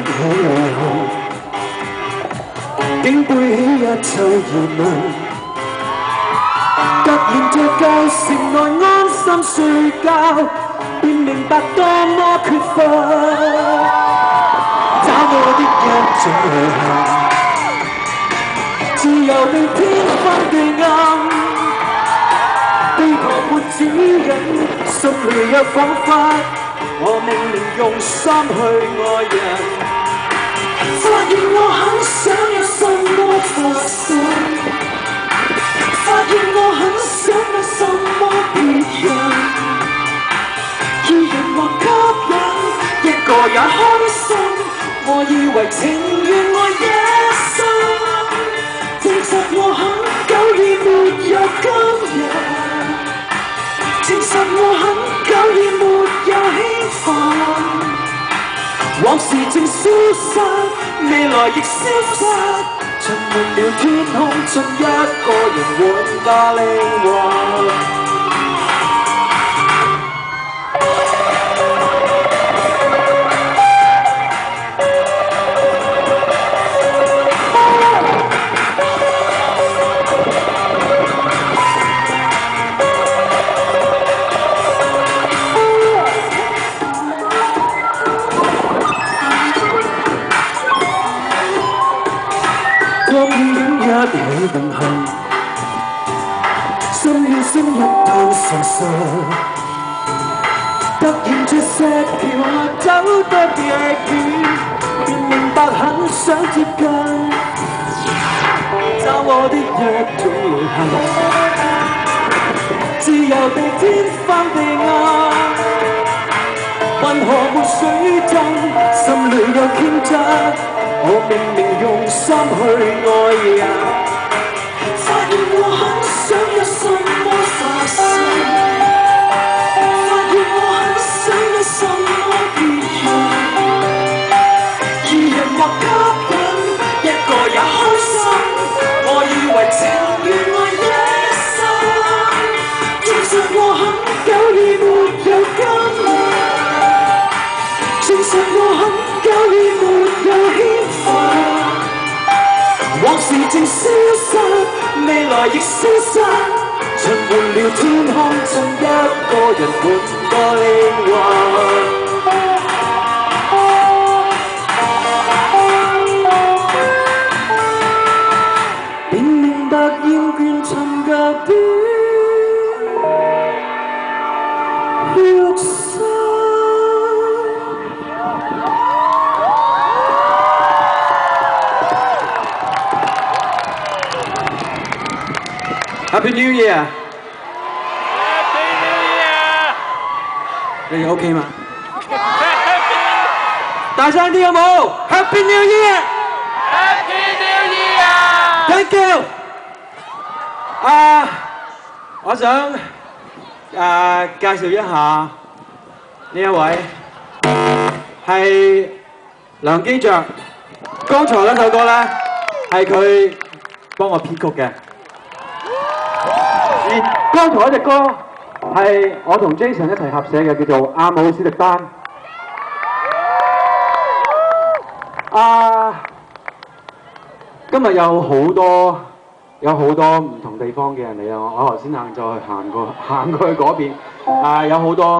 起旅行，竟背起一切疑問。突然着舊城內安心睡覺，便明白多麼缺乏。找我的一種旅行，自由地天昏地暗，地球沒指引，心裏有彷彿，我命令用心去愛人。發現我很想有什麼發生，發現我很想有什麼別人，要人或吸引，一個也開心。我以為情願愛一生，證實我很久已沒有今日，證實我很久已沒有興奮。往事正消失，未來亦消失，循環了天空，盡一個人換個靈魂。當電影一起並行，心與心一趟誠實。突然這些橋走得越遠，便明白很想接近。找我的一種旅行，自由地天昏地暗，運河沒水浸，心裏有傾側。我明明用心去愛人，發現我很想有什麼發生，發現我很想有什麼別人，二人或吸引，一個也開心。我以為情願愛一生，證實我很久已沒有今日，證實我很久已沒有興奮。往事正消失，未來亦消失，循環了天空，盡一個人換個靈魂。便明白厭倦尋舊的肉身。Happy New Year！ Happy New Year！ 你哋 OK 嗎？大聲啲好冇 ？Happy New Year！Happy New Year！ Thank you！ 我想介紹一下呢一位係梁基爵。剛才嗰首歌咧係佢幫我編曲嘅。而剛才嗰隻歌係我同 Jason 一齊合寫嘅，叫做《阿姆斯特丹》。今日有好多唔同地方嘅人嚟啊！我頭先行過去嗰邊，有好多。